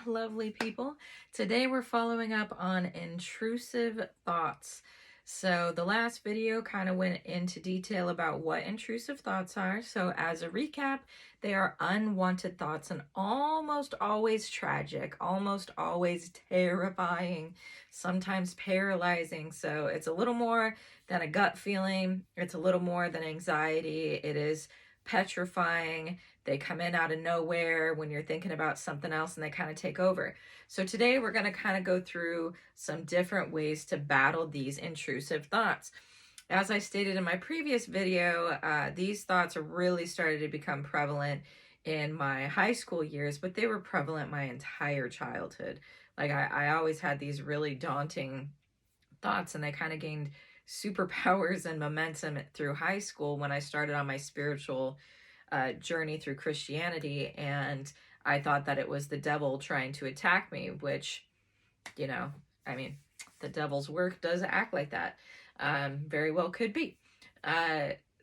lovely people. Today we're following up on intrusive thoughts. So the last video kind of went into detail about what intrusive thoughts are. So as a recap, they are unwanted thoughts and almost always tragic, almost always terrifying, sometimes paralyzing. So it's a little more than a gut feeling. It's a little more than anxiety. It is petrifying. They come in out of nowhere when you're thinking about something else and they kind of take over. So today we're going to kind of go through some different ways to battle these intrusive thoughts. As I stated in my previous video, these thoughts really started to become prevalent in my high school years, but they were prevalent my entire childhood. Like I always had these really daunting thoughts, and they kind of gained superpowers and momentum through high school when I started on my spiritual journey through Christianity, and I thought that it was the devil trying to attack me, which, I mean, the devil's work does act like that. Very well could be.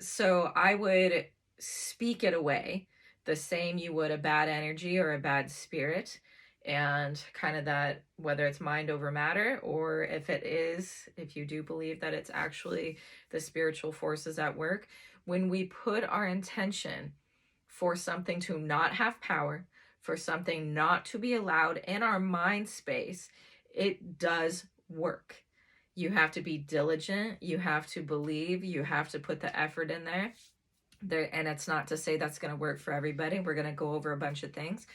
So I would speak it away the same you would a bad energy or a bad spirit, and kind of that, whether it's mind over matter, or if you do believe that it's actually the spiritual forces at work, when we put our intention for something to not have power, for something not to be allowed in our mind space, it does work. You have to be diligent. You have to believe. You have to put the effort in there. And it's not to say that's going to work for everybody. We're going to go over a bunch of things.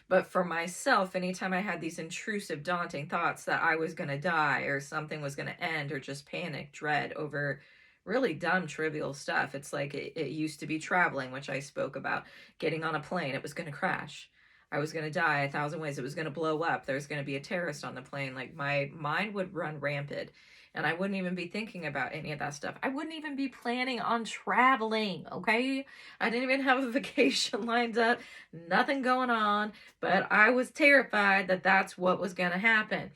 But for myself, anytime I had these intrusive, daunting thoughts that I was going to die or something was going to end, or just panic, dread over really dumb, trivial stuff. It's like it used to be traveling, which I spoke about. Getting on a plane, it was going to crash. I was going to die 1,000 ways. It was going to blow up. There's going to be a terrorist on the plane. Like, my mind would run rampant, and I wouldn't even be thinking about any of that stuff. I wouldn't even be planning on traveling, okay? I didn't even have a vacation lined up, nothing going on, but I was terrified that that's what was going to happen.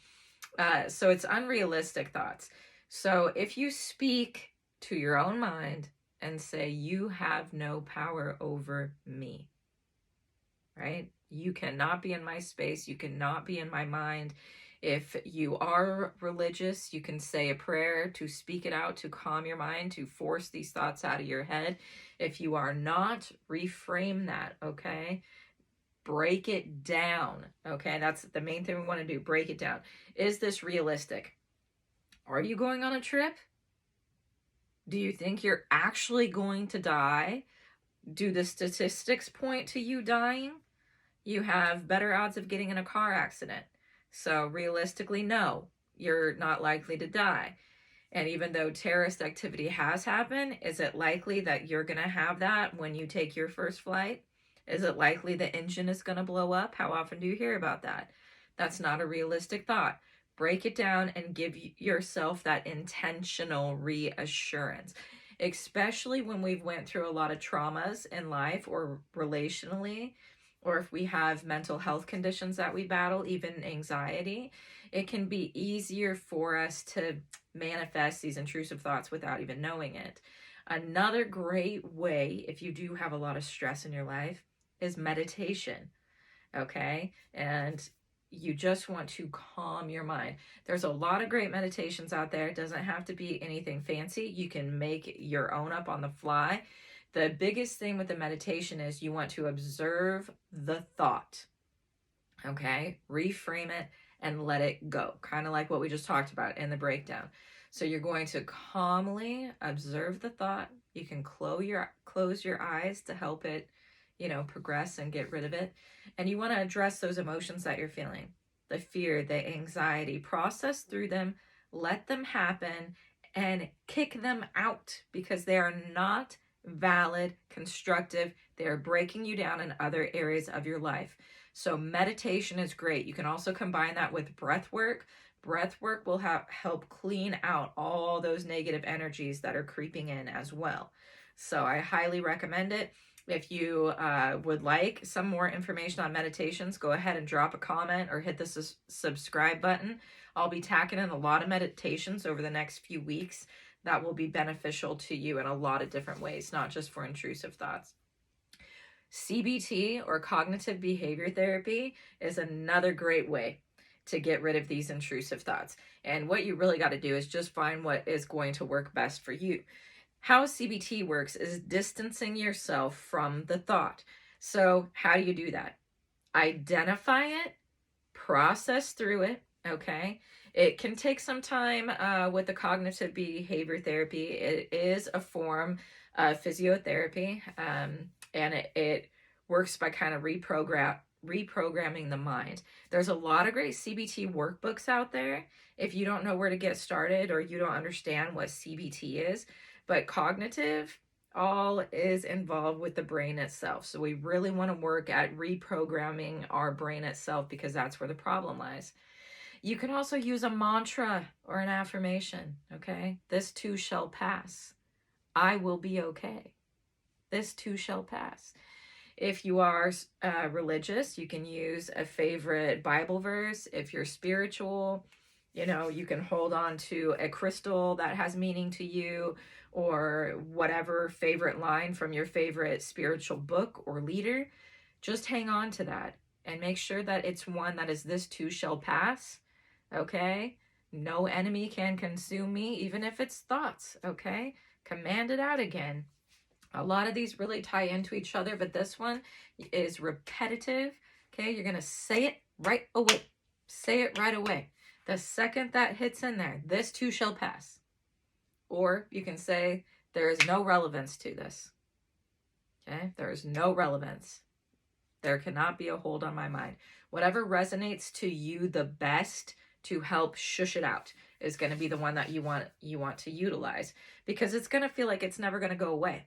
So it's unrealistic thoughts. So if you speak to your own mind and say, you have no power over me, right? You cannot be in my space. You cannot be in my mind. If you are religious, you can say a prayer to speak it out, to calm your mind, to force these thoughts out of your head. If you are not, reframe that, okay? Break it down, okay? That's the main thing we want to do, break it down. Is this realistic? Are you going on a trip? Do you think you're actually going to die? Do the statistics point to you dying? You have better odds of getting in a car accident. So realistically, no, you're not likely to die. And even though terrorist activity has happened, is it likely that you're going to have that when you take your first flight? Is it likely the engine is going to blow up? How often do you hear about that? That's not a realistic thought. Break it down and give yourself that intentional reassurance, especially when we've went through a lot of traumas in life or relationally, or if we have mental health conditions that we battle, even anxiety. It can be easier for us to manifest these intrusive thoughts without even knowing it. Another great way, if you do have a lot of stress in your life, is meditation, okay? And you just want to calm your mind. There's a lot of great meditations out there. It doesn't have to be anything fancy. You can make your own up on the fly. The biggest thing with the meditation is you want to observe the thought, okay? Reframe it and let it go, kind of like what we just talked about in the breakdown. So you're going to calmly observe the thought. You can close your eyes to help it, progress and get rid of it. And you want to address those emotions that you're feeling, the fear, the anxiety, process through them, let them happen, and kick them out, because they are not valid, constructive. They are breaking you down in other areas of your life. So meditation is great. You can also combine that with breath work. Breath work will help clean out all those negative energies that are creeping in as well. So I highly recommend it. If you would like some more information on meditations, go ahead and drop a comment or hit the subscribe button. I'll be tacking in a lot of meditations over the next few weeks that will be beneficial to you in a lot of different ways, not just for intrusive thoughts. CBT, or cognitive behavior therapy, is another great way to get rid of these intrusive thoughts. And what you really got to do is just find what is going to work best for you. How CBT works is distancing yourself from the thought. So how do you do that? Identify it, process through it, okay? It can take some time with the cognitive behavior therapy. It is a form of physiotherapy, and it works by kind of reprogramming the mind. There's a lot of great CBT workbooks out there if you don't know where to get started or you don't understand what CBT is. But cognitive all is involved with the brain itself. So we really want to work at reprogramming our brain itself, because that's where the problem lies. You can also use a mantra or an affirmation, okay? This too shall pass. I will be okay. This too shall pass. If you are religious, you can use a favorite Bible verse. If you're spiritual, you can hold on to a crystal that has meaning to you, or whatever favorite line from your favorite spiritual book or leader. Just hang on to that and make sure that it's one that is this too shall pass, okay? No enemy can consume me, even if it's thoughts, okay? Command it out again. A lot of these really tie into each other, but this one is repetitive, okay? You're going to say it right away. Say it right away. The second that hits in there, this too shall pass. Or you can say, there is no relevance to this. Okay? There is no relevance. There cannot be a hold on my mind. Whatever resonates to you the best to help shush it out is going to be the one that you want to utilize, because it's going to feel like it's never going to go away,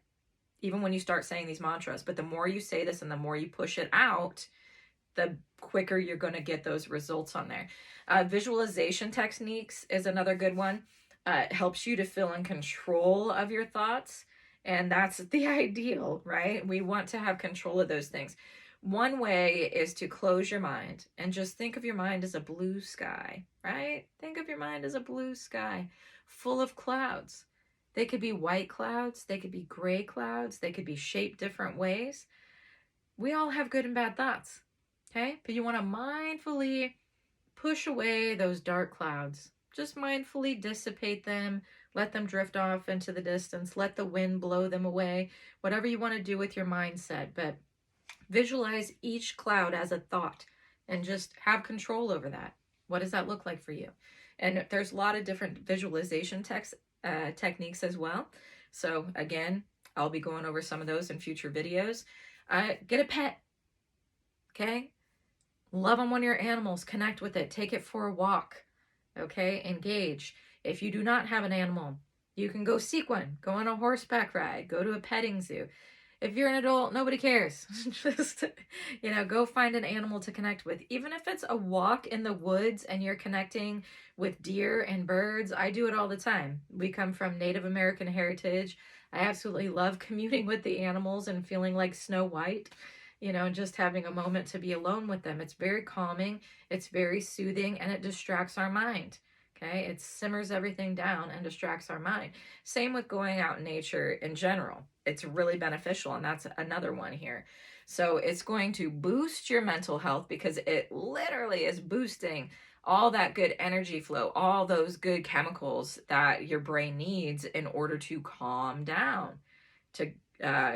even when you start saying these mantras. But the more you say this and the more you push it out, the quicker you're going to get those results on there. Visualization techniques is another good one. It helps you to feel in control of your thoughts, and that's the ideal, right? We want to have control of those things. One way is to close your mind and just think of your mind as a blue sky, right? Think of your mind as a blue sky full of clouds. They could be white clouds, they could be gray clouds, they could be shaped different ways. We all have good and bad thoughts, okay? But you want to mindfully push away those dark clouds. Just mindfully dissipate them, let them drift off into the distance, let the wind blow them away, whatever you want to do with your mindset. But visualize each cloud as a thought and just have control over that. What does that look like for you? And there's a lot of different visualization techniques as well. So again, I'll be going over some of those in future videos. Get a pet, okay? Love on one of your animals, connect with it, take it for a walk, okay? Engage. If you do not have an animal, you can go seek one, go on a horseback ride, go to a petting zoo. If you're an adult, nobody cares. Just, go find an animal to connect with. Even if it's a walk in the woods and you're connecting with deer and birds, I do it all the time. We come from Native American heritage. I absolutely love communing with the animals and feeling like Snow White, just having a moment to be alone with them. It's very calming, it's very soothing, and it distracts our mind. Okay, it simmers everything down and distracts our mind. Same with going out in nature in general. It's really beneficial, and that's another one here. So it's going to boost your mental health, because it literally is boosting all that good energy flow, all those good chemicals that your brain needs in order to calm down, to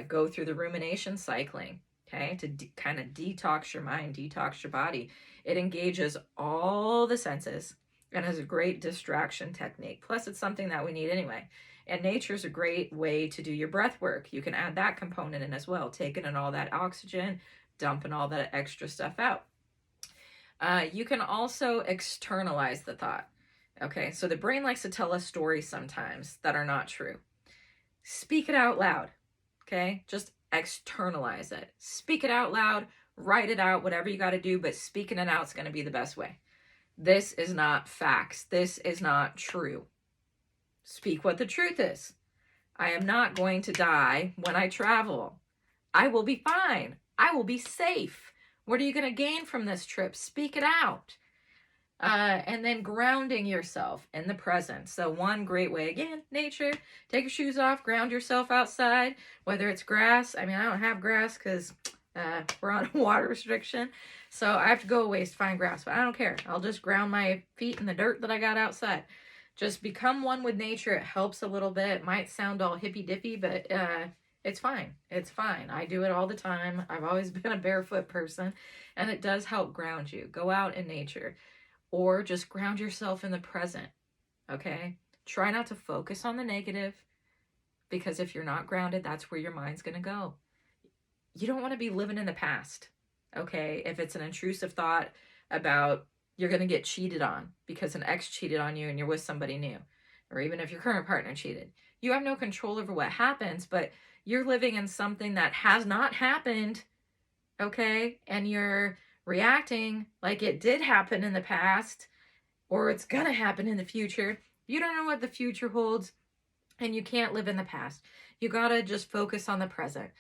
go through the rumination cycling, okay, to kind of detox your mind, detox your body. It engages all the senses and is a great distraction technique. Plus, it's something that we need anyway. And nature's a great way to do your breath work. You can add that component in as well, taking in all that oxygen, dumping all that extra stuff out. You can also externalize the thought. Okay, so the brain likes to tell us stories sometimes that are not true. Speak it out loud, okay? Just externalize it. Speak it out loud, write it out, whatever you got to do, but speaking it out is going to be the best way. This is not facts. This is not true. Speak what the truth is. I am not going to die when I travel. I will be fine. I will be safe. What are you going to gain from this trip? Speak it out. And then grounding yourself in the present. So one great way, again, nature, take your shoes off, ground yourself outside, whether it's grass. I mean, I don't have grass because We're on a water restriction, so I have to go a ways to find grass, but I don't care. I'll just ground my feet in the dirt that I got outside. Just become one with nature. It helps a little bit. It might sound all hippy dippy, but it's fine. It's fine. I do it all the time. I've always been a barefoot person, and it does help ground you. Go out in nature, or just ground yourself in the present. Okay? Try not to focus on the negative, because if you're not grounded, that's where your mind's going to go. You don't want to be living in the past. Okay? If it's an intrusive thought about you're going to get cheated on because an ex cheated on you and you're with somebody new, or even if your current partner cheated, you have no control over what happens, but you're living in something that has not happened. Okay? And you're reacting like it did happen in the past, or it's going to happen in the future. You don't know what the future holds, and you can't live in the past. You got to just focus on the present.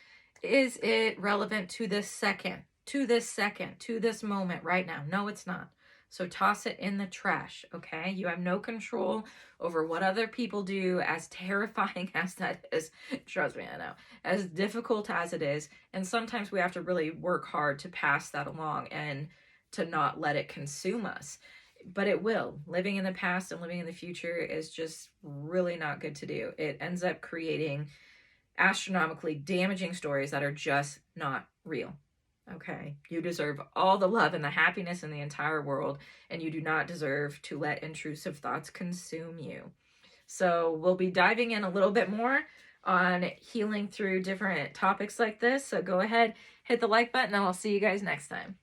Is it relevant to this second, to this moment right now? No, it's not. So toss it in the trash, okay? You have no control over what other people do, as terrifying as that is. Trust me, I know. As difficult as it is. And sometimes we have to really work hard to pass that along and to not let it consume us. But it will. Living in the past and living in the future is just really not good to do. It ends up creating astronomically damaging stories that are just not real. Okay, you deserve all the love and the happiness in the entire world, and you do not deserve to let intrusive thoughts consume you. So we'll be diving in a little bit more on healing through different topics like this. So go ahead, hit the like button, and I'll see you guys next time.